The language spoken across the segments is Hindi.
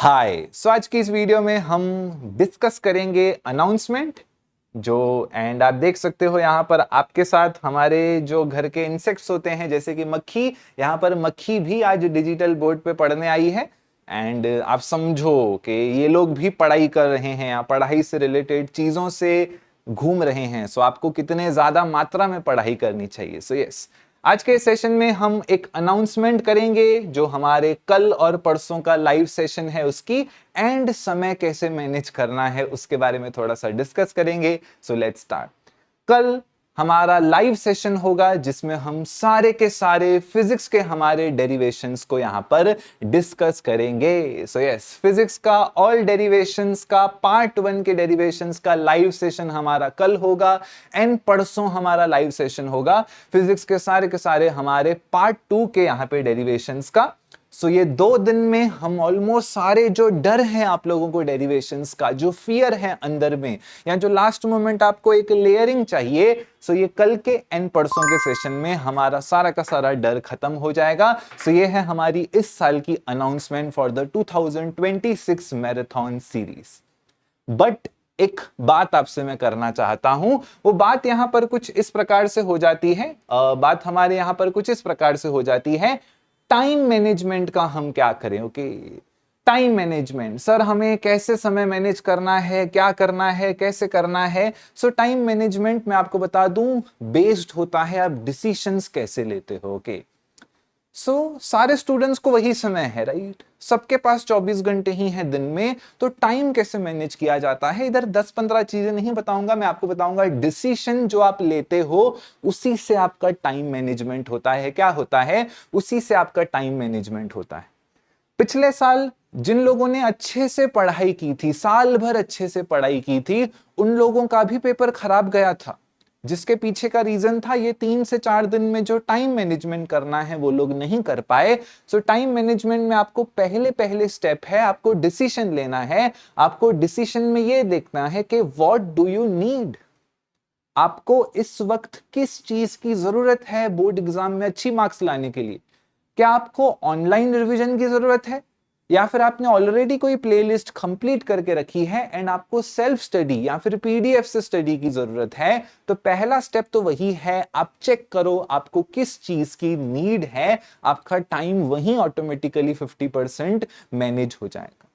हाय आज की इस वीडियो में हम डिस्कस करेंगे अनाउंसमेंट जो एंड आप देख सकते हो यहाँ पर आपके साथ हमारे जो घर के इंसेक्ट्स होते हैं जैसे कि मक्खी। यहाँ पर मक्खी भी आज डिजिटल बोर्ड पे पढ़ने आई है एंड आप समझो कि ये लोग भी पढ़ाई कर रहे हैं या पढ़ाई से रिलेटेड चीजों से घूम रहे हैं। सो आपको कितने ज्यादा मात्रा में पढ़ाई करनी चाहिए। सो यस, आज के सेशन में हम एक अनाउंसमेंट करेंगे जो हमारे कल और परसों का लाइव सेशन है उसकी एंड समय कैसे मैनेज करना है उसके बारे में थोड़ा सा डिस्कस करेंगे। So let's start. कल हमारा लाइव सेशन होगा जिसमें हम सारे के सारे फिजिक्स के हमारे डेरिवेशंस को यहां पर डिस्कस करेंगे। सो यस, फिजिक्स का ऑल डेरिवेशंस का पार्ट 1 के डेरिवेशंस का लाइव सेशन हमारा कल होगा एंड परसों हमारा लाइव सेशन होगा फिजिक्स के सारे हमारे पार्ट 2 के यहां पे डेरिवेशंस का। सो ये 2 दिन में हम ऑलमोस्ट सारे जो डर है आप लोगों को डेरिवेशंस का, जो फियर है अंदर में या जो लास्ट मोमेंट आपको एक लेयरिंग चाहिए, सो ये कल के एंड परसों के सेशन में हमारा सारा का सारा डर खत्म हो जाएगा। सो ये है हमारी इस साल की announcement for the 2026 marathon series. But एक बात आपसे मैं करना चाहता हूं, वो बात यहां पर कुछ इस प्रकार से हो जाती है, बात हमारे यहां पर कुछ इस प्रकार से हो जाती है, टाइम मैनेजमेंट का हम क्या करें। ओके, टाइम मैनेजमेंट सर, हमें कैसे समय मैनेज करना है, क्या करना है, कैसे करना है। सो टाइम मैनेजमेंट मैं आपको बता दूं बेस्ड होता है आप डिसीजंस कैसे लेते हो। ओके, सारे स्टूडेंट्स को वही समय है, राइट? सबके पास 24 घंटे ही हैं दिन में, तो टाइम कैसे मैनेज किया जाता है इधर 10-15 चीजें नहीं बताऊंगा, मैं आपको बताऊंगा डिसीजन जो आप लेते हो उसी से आपका टाइम मैनेजमेंट होता है। क्या होता है? उसी से आपका टाइम मैनेजमेंट होता है। पिछले साल जिन लोगों ने अच्छे से पढ़ाई की थी, साल भर अच्छे से पढ़ाई की थी, उन लोगों का भी पेपर खराब गया था, जिसके पीछे का रीजन था ये 3 से 4 दिन में जो टाइम मैनेजमेंट करना है वो लोग नहीं कर पाए। सो टाइम मैनेजमेंट में आपको पहले स्टेप है, आपको डिसीजन लेना है। आपको डिसीजन में ये देखना है कि व्हाट डू यू नीड, आपको इस वक्त किस चीज की जरूरत है बोर्ड एग्जाम में अच्छी मार्क्स लाने के लिए। क्या आपको ऑनलाइन रिवीजन की जरूरत है या फिर आपने ऑलरेडी कोई प्लेलिस्ट कंप्लीट करके रखी है एंड आपको सेल्फ स्टडी या फिर पीडीएफ से स्टडी की जरूरत है? तो पहला स्टेप तो वही है, आप चेक करो आपको किस चीज की नीड है। आपका टाइम वहीं ऑटोमेटिकली 50% मैनेज हो जाएगा।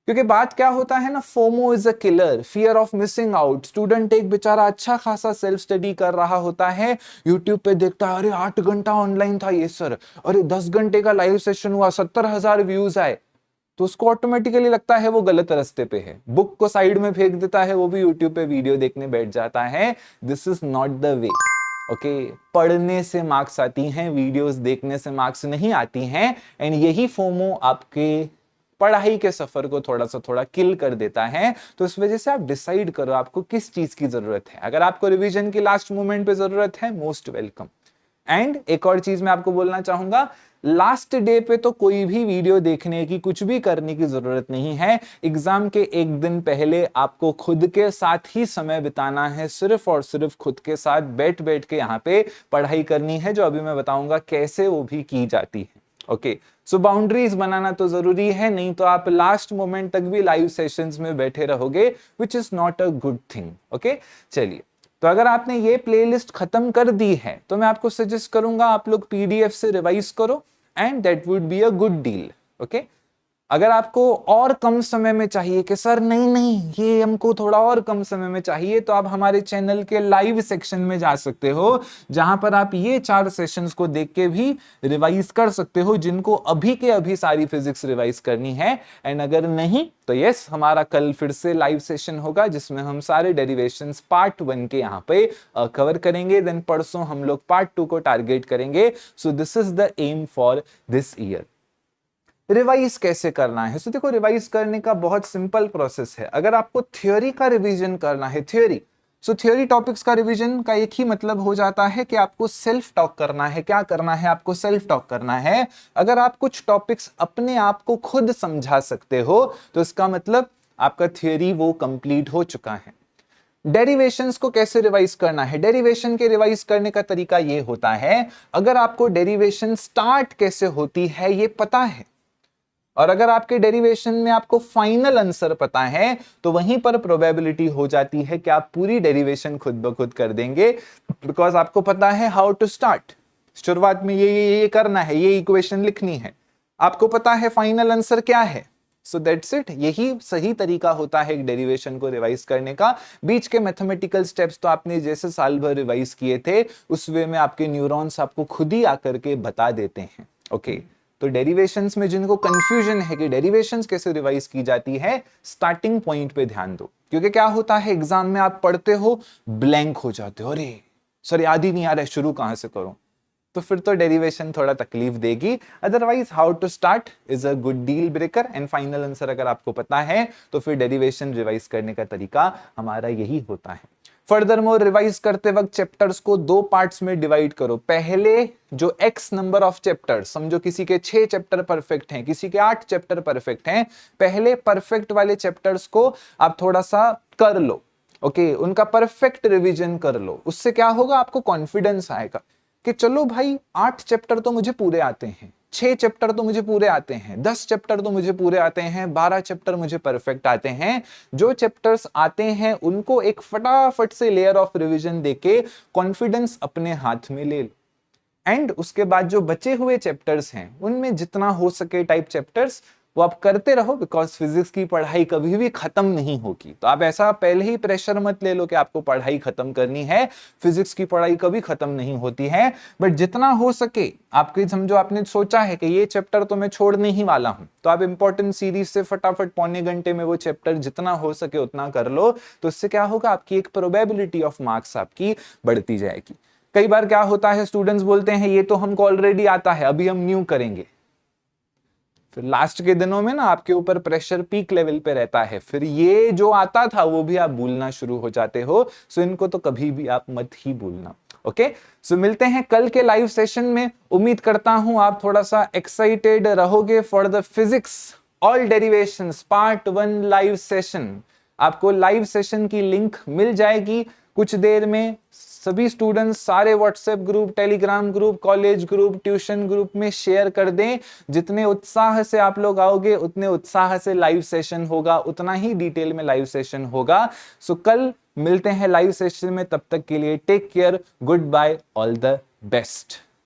क्योंकि बात क्या होता है ना, FOMO is a killer, fear of missing out. Student एक बेचारा अच्छा खासा सेल्फ स्टडी कर रहा होता है, यूट्यूब पे देखता है अरे 8 घंटा ऑनलाइन था ये सर, अरे 10 घंटे का लाइव सेशन हुआ, 70,000 व्यूज आए, तो उसको ऑटोमेटिकली लगता है वो गलत रास्ते पे है, बुक को साइड में फेंक देता है, वो भी यूट्यूब पे वीडियो देखने बैठ जाता है। This is not the way. Okay, पढ़ने से मार्क्स आती हैं, वीडियोस देखने से मार्क्स नहीं आती हैं एंड यही फोमो आपके पढ़ाई के सफर को थोड़ा किल कर देता है। तो इस वजह से आप डिसाइड करो आपको किस चीज की जरूरत है। अगर आपको रिवीजन की लास्ट मोमेंट पे जरूरत है, मोस्ट वेलकम। एंड एक और चीज मैं आपको बोलना चाहूंगा, लास्ट डे पे तो कोई भी वीडियो देखने की, कुछ भी करने की जरूरत नहीं है। एग्जाम के एक दिन पहले आपको खुद के साथ ही समय बिताना है, सिर्फ और सिर्फ खुद के साथ बैठ बैठ के यहाँ पे पढ़ाई करनी है, जो अभी मैं बताऊंगा कैसे वो भी की जाती है। ओके, सो बाउंड्रीज बनाना तो जरूरी है, नहीं तो आप लास्ट मोमेंट तक भी लाइव सेशंस में बैठे रहोगे, which is not a good thing. Okay, चलिए, तो अगर आपने ये प्लेलिस्ट खत्म कर दी है तो मैं आपको सजेस्ट करूंगा आप लोग पीडीएफ से रिवाइज करो and that would be a good deal. Okay, अगर आपको और कम समय में चाहिए कि सर नहीं नहीं ये हमको थोड़ा और कम समय में चाहिए, तो आप हमारे चैनल के लाइव सेक्शन में जा सकते हो, जहां पर आप ये 4 सेशंस को देख के भी रिवाइज कर सकते हो, जिनको अभी के अभी सारी फिजिक्स रिवाइज करनी है। एंड अगर नहीं तो यस, हमारा कल फिर से लाइव सेशन होगा जिसमें हम सारे डेरिवेशंस पार्ट 1 के यहाँ पे कवर करेंगे। देन परसों हम लोग पार्ट 2 को टारगेट करेंगे। So this is the aim for this year. Revise कैसे करना है? सो देखो, रिवाइज करने का बहुत सिंपल प्रोसेस है। अगर आपको थ्योरी का रिवीजन करना है, थ्योरी टॉपिक्स का रिवीजन का एक ही मतलब हो जाता है कि आपको सेल्फ टॉक करना है। क्या करना है? आपको सेल्फ टॉक करना है। अगर आप कुछ टॉपिक्स अपने आप को खुद समझा सकते हो तो इसका मतलब आपका थ्योरी वो कंप्लीट हो चुका है। डेरिवेशंस को कैसे रिवाइज करना है? डेरिवेशन के रिवाइज करने का तरीका ये होता है, अगर आपको डेरिवेशन स्टार्ट कैसे होती है ये पता है और अगर आपके डेरिवेशन में आपको फाइनल आंसर पता है तो वहीं पर प्रोबेबिलिटी हो जाती है कि आप पूरी डेरिवेशन खुद ब खुद कर देंगे, बिकॉज आपको पता है हाउ टू स्टार्ट। शुरुआत में ये करना है, ये इक्वेशन लिखनी है, आपको पता है फाइनल आंसर क्या है। So that's it. यही सही तरीका होता है एक डेरिवेशन को रिवाइज करने का। बीच के मैथमेटिकल स्टेप्स तो आपने जैसे साल भर रिवाइज किए थे उस वे में आपके न्यूरॉन्स आपको खुद ही आकर के बता देते हैं। ओके तो डेरिवेशंस में जिनको कंफ्यूजन है कि डेरिवेशंस कैसे रिवाइज की जाती है, स्टार्टिंग पॉइंट पे ध्यान दो, क्योंकि क्या होता है एग्जाम में आप पढ़ते हो ब्लैंक हो जाते हो, अरे सर याद ही नहीं आ रहा है, शुरू कहां से करूं, तो फिर तो डेरिवेशन थोड़ा तकलीफ देगी। Otherwise how to start is a good deal breaker and final answer अगर आपको पता है तो फिर डेरिवेशन रिवाइज करने का तरीका हमारा यही होता है। फर्दर मोर रिवाइज करते वक्त चैप्टर्स को 2 पार्ट्स में डिवाइड करो। पहले जो x नंबर ऑफ चैप्टर्स, समझो किसी के 6 चैप्टर परफेक्ट हैं, किसी के 8 चैप्टर परफेक्ट हैं, पहले परफेक्ट वाले चैप्टर्स को आप थोड़ा सा कर लो। ओके उनका परफेक्ट रिवीजन कर लो, उससे क्या होगा आपको कॉन्फिडेंस आएगा कि चलो भाई 8 चैप्टर तो मुझे पूरे आते हैं, 6 चैप्टर तो मुझे पूरे आते हैं, 10 चैप्टर तो मुझे पूरे आते हैं, 12 चैप्टर मुझे परफेक्ट आते हैं। जो चैप्टर्स आते हैं उनको एक फटाफट से लेयर ऑफ रिवीजन देके कॉन्फिडेंस अपने हाथ में ले लो। एंड उसके बाद जो बचे हुए चैप्टर्स हैं उनमें जितना हो सके टाइप चैप्टर्स वो आप करते रहो, बिकॉज फिजिक्स की पढ़ाई कभी भी खत्म नहीं होगी। तो आप ऐसा पहले ही प्रेशर मत ले लो कि आपको पढ़ाई खत्म करनी है, फिजिक्स की पढ़ाई कभी खत्म नहीं होती है। बट जितना हो सके आपके, समझो आपने सोचा है कि ये चैप्टर तो मैं छोड़ने ही वाला हूं, तो आप इंपॉर्टेंट सीरीज से फटाफट पौने घंटे में वो चैप्टर जितना हो सके उतना कर लो। तो इससे क्या होगा, आपकी एक प्रोबेबिलिटी ऑफ मार्क्स आपकी बढ़ती जाएगी। कई बार क्या होता है, स्टूडेंट्स बोलते हैं ये तो हमको ऑलरेडी आता है, अभी हम न्यू करेंगे। फिर लास्ट के दिनों में ना आपके ऊपर प्रेशर पीक लेवल पे रहता है, फिर ये जो आता था वो भी आप भूलना शुरू हो जाते हो। सो इनको तो कभी भी आप मत ही भूलना। ओके सो मिलते हैं कल के लाइव सेशन में। उम्मीद करता हूं आप थोड़ा सा एक्साइटेड रहोगे for the physics all derivations part 1 live session. आपको लाइव सेशन की लिंक मिल जाएगी कुछ देर में। सभी स्टूडेंट्स सारे WhatsApp group, Telegram group, college group, tuition group में शेयर कर दें। जितने उत्साह से आप लोग आओगे उतने उत्साह से लाइव सेशन होगा, उतना ही डिटेल में लाइव सेशन होगा। सो कल मिलते हैं लाइव सेशन में, तब तक के लिए take care, good bye, all the best.